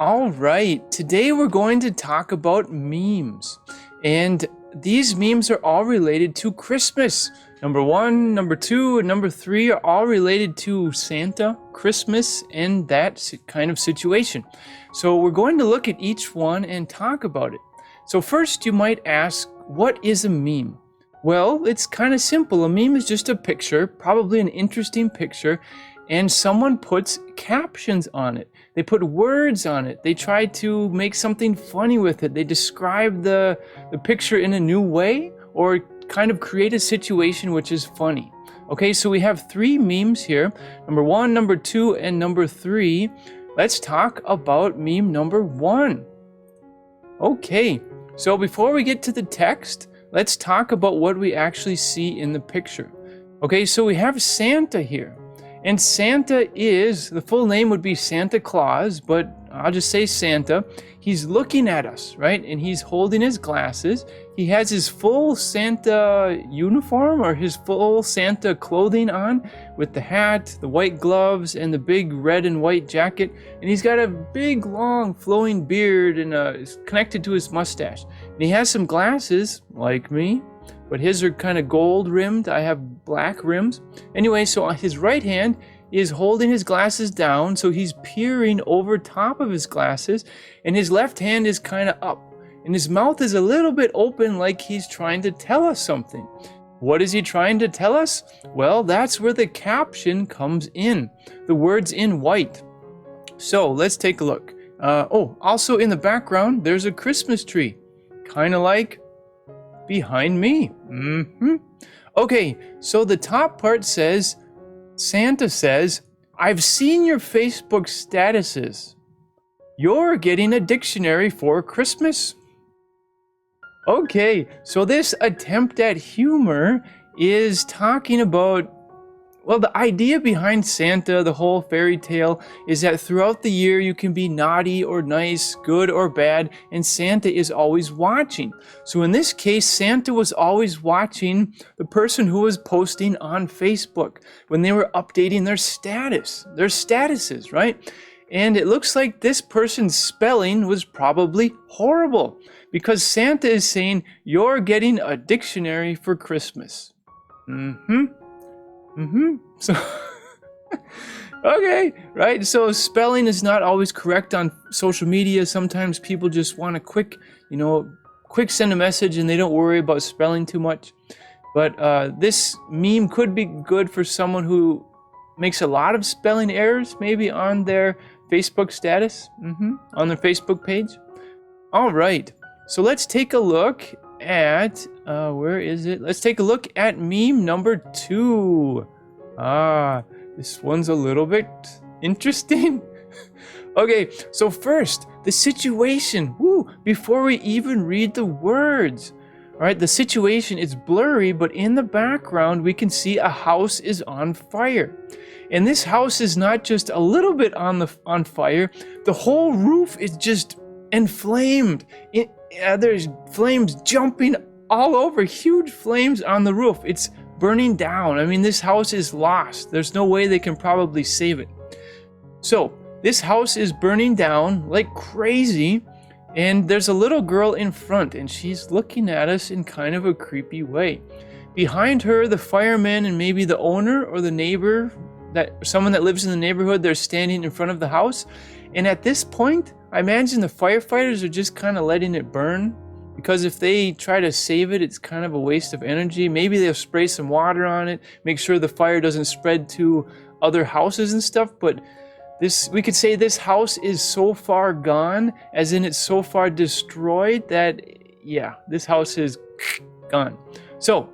All right, today we're going to talk about memes. And these memes are all related to Christmas. Number one, number two, and number three are all related to Santa, Christmas, and that kind of situation. So we're going to look at each one and talk about it. So first you might ask, what is a meme? Well, it's kind of simple. A meme is just a picture, probably an interesting picture, and someone puts captions on it. They put words on it. They try to make something funny with it. They describe the picture in a new way or kind of create a situation which is funny. Okay, so we have three memes here. Number one, number two, and number three. Let's talk about meme number one. Okay, so before we get to the text, let's talk about what we actually see in the picture. Okay, so we have Santa here. And Santa is, the full name would be Santa Claus, but I'll just say Santa. He's looking at us, right? And he's holding his glasses. He has his full Santa uniform or his full Santa clothing on with the hat, the white gloves, and the big red and white jacket. And he's got a big, long, flowing beard and it's connected to his mustache. And he has some glasses, like me, but his are kind of gold rimmed. I have black rims. Anyway, so on his right hand is holding his glasses down, so he's peering over top of his glasses, and his left hand is kind of up, and his mouth is a little bit open like he's trying to tell us something. What is he trying to tell us? Well, that's where the caption comes in, the words in white. So let's take a look. Also in the background, there's a Christmas tree, kind of like behind me. Okay, so the top part says, Santa says, I've seen your Facebook statuses. You're getting a dictionary for Christmas. Okay, so this attempt at humor is talking about, well, the idea behind Santa, the whole fairy tale, is that throughout the year you can be naughty or nice, good or bad, and Santa is always watching. So in this case, Santa was always watching the person who was posting on Facebook when they were updating their statuses, right? And it looks like this person's spelling was probably horrible because Santa is saying, you're getting a dictionary for Christmas. So, okay, right? So spelling is not always correct on social media. Sometimes people just want a quick send a message and they don't worry about spelling too much. But this meme could be good for someone who makes a lot of spelling errors, maybe on their Facebook status, on their Facebook page. All right, so let's take a look at, where is it? Let's take a look at meme number two. This one's a little bit interesting. Okay, so first, the situation. Before we even read the words. All right, the situation is blurry, but in the background, we can see a house is on fire. And this house is not just a little bit on fire. The whole roof is just inflamed. There's flames jumping all over, huge flames on the roof. It's burning down. I mean, this house is lost. There's no way they can probably save it. So this house is burning down like crazy, and there's a little girl in front, and she's looking at us in kind of a creepy way. Behind her, the fireman and maybe the owner or the neighbor, someone that lives in the neighborhood, they're standing in front of the house. And at this point, I imagine the firefighters are just kind of letting it burn, because if they try to save it, it's kind of a waste of energy. Maybe they'll spray some water on it, make sure the fire doesn't spread to other houses and stuff. But we could say this house is so far gone, as in it's so far destroyed that, yeah, this house is gone. So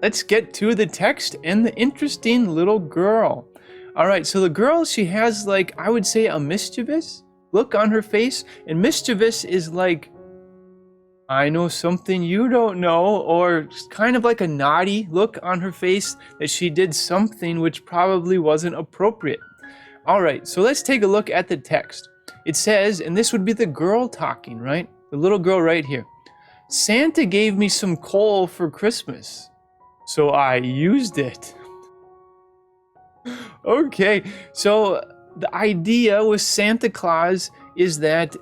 let's get to the text and the interesting little girl. All right, so the girl, she has, like, I would say a mischievous look on her face. And mischievous is like, I know something you don't know, or kind of like a naughty look on her face that she did something which probably wasn't appropriate. All right, so let's take a look at the text. It says, and this would be the girl talking, right? The little girl right here. Santa gave me some coal for Christmas, so I used it. Okay, so the idea with Santa Claus is that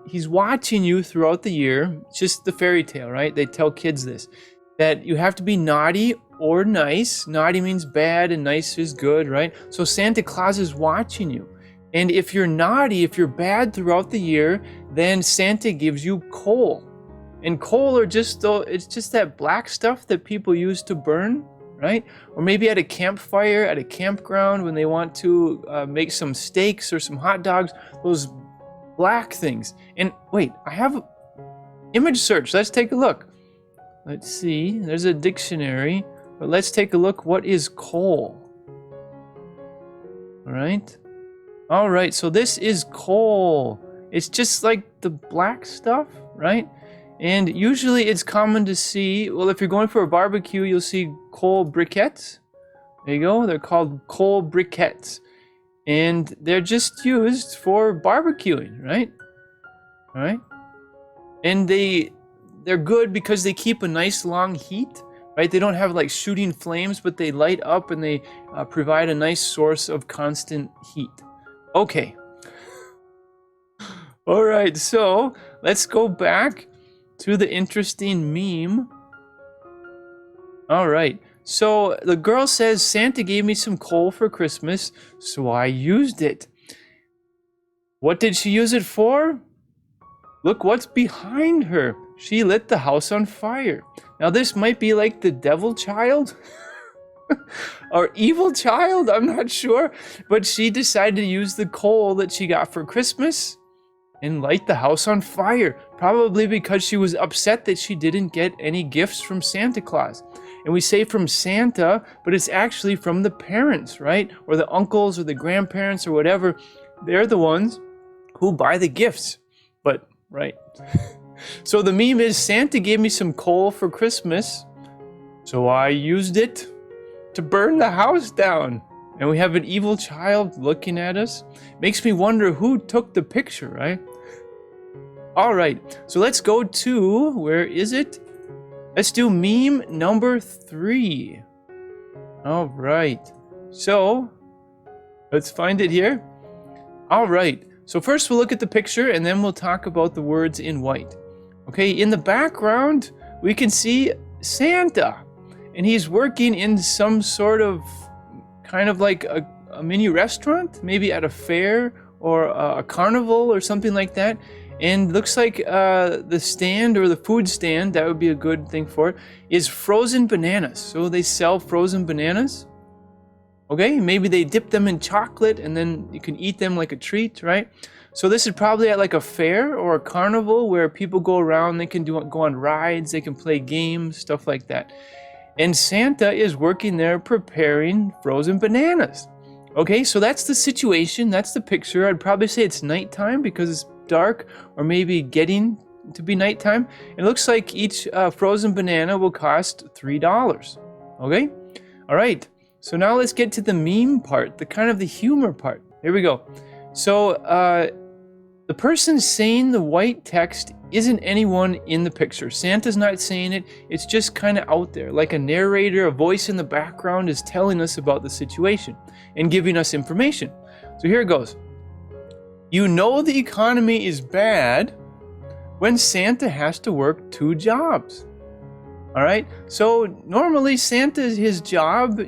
he's watching you throughout the year. It's just the fairy tale, right? They tell kids this, that you have to be naughty or nice. Naughty means bad and nice is good, right? So Santa Claus is watching you. And if you're naughty, if you're bad throughout the year, then Santa gives you coal. And coal are it's just that black stuff that people use to burn, right? Or maybe at a campfire, at a campground, when they want to make some steaks or some hot dogs, those black things. And wait, I have image search. Let's take a look. Let's see, there's a dictionary, but let's take a look. What is coal? All right, so this is coal. It's just like the black stuff, right? And usually it's common to see, well, if you're going for a barbecue, you'll see coal briquettes. There you go, they're called coal briquettes. And they're just used for barbecuing, right? All right. And they're good because they keep a nice long heat, right? They don't have like shooting flames, but they light up and they provide a nice source of constant heat. Okay. All right, so let's go back to the interesting meme. All right, so the girl says, Santa gave me some coal for Christmas, so I used it. What did she use it for? Look what's behind her. She lit the house on fire. Now this might be like the devil child or evil child, I'm not sure, but she decided to use the coal that she got for Christmas and light the house on fire, probably because she was upset that she didn't get any gifts from Santa Claus. And we say from Santa, but it's actually from the parents, right? Or the uncles or the grandparents or whatever. They're the ones who buy the gifts. But, right. So the meme is, Santa gave me some coal for Christmas, so I used it to burn the house down. And we have an evil child looking at us. Makes me wonder who took the picture, right? All right, so let's go to, where is it? Let's do meme number 3. All right, so let's find it here. All right, so first we'll look at the picture and then we'll talk about the words in white. Okay, in the background, we can see Santa, and he's working in some sort of kind of like a mini restaurant, maybe at a fair or a carnival or something like that. And looks like the stand or the food stand, that would be a good thing for it, is frozen bananas. So they sell frozen bananas. Okay, maybe they dip them in chocolate and then you can eat them like a treat, right? So this is probably at like a fair or a carnival where people go around, they can go on rides, they can play games, stuff like that. And Santa is working there preparing frozen bananas. Okay, so that's the situation, that's the picture. I'd probably say it's nighttime because it's dark, or maybe getting to be nighttime. It looks like each frozen banana will cost $3. Okay, all right. So now let's get to the meme part, the kind of the humor part. Here we go. So the person saying the white text isn't anyone in the picture. Santa's not saying it. It's just kind of out there, like a narrator, a voice in the background is telling us about the situation and giving us information. So here it goes. You know the economy is bad when Santa has to work 2 jobs. All right, so normally Santa's his job,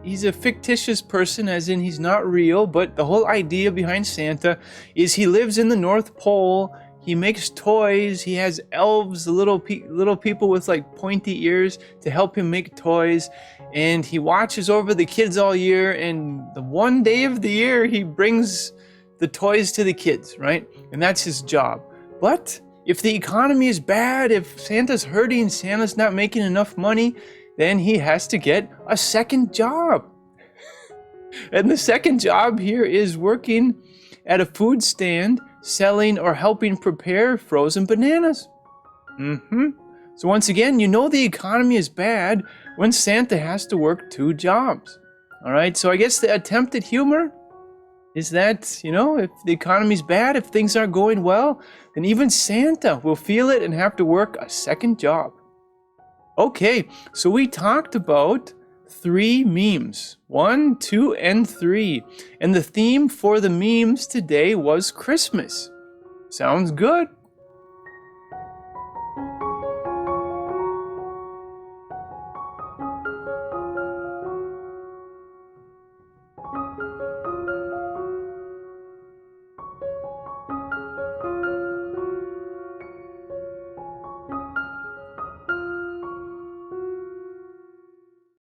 he's a fictitious person, as in he's not real, but the whole idea behind Santa is he lives in the North Pole, he makes toys, he has elves, the little people with like pointy ears to help him make toys, and he watches over the kids all year, and the one day of the year he brings the toys to the kids, right? And that's his job. But if the economy is bad, if Santa's hurting, Santa's not making enough money, then he has to get a second job. And the second job here is working at a food stand, selling or helping prepare frozen bananas. So once again, you know the economy is bad when Santa has to work 2 jobs. All right, so I guess the attempt at humor is that, you know, if the economy's bad, if things aren't going well, then even Santa will feel it and have to work a second job. Okay, so we talked about 3 memes, 1, 2, and 3. And the theme for the memes today was Christmas. Sounds good.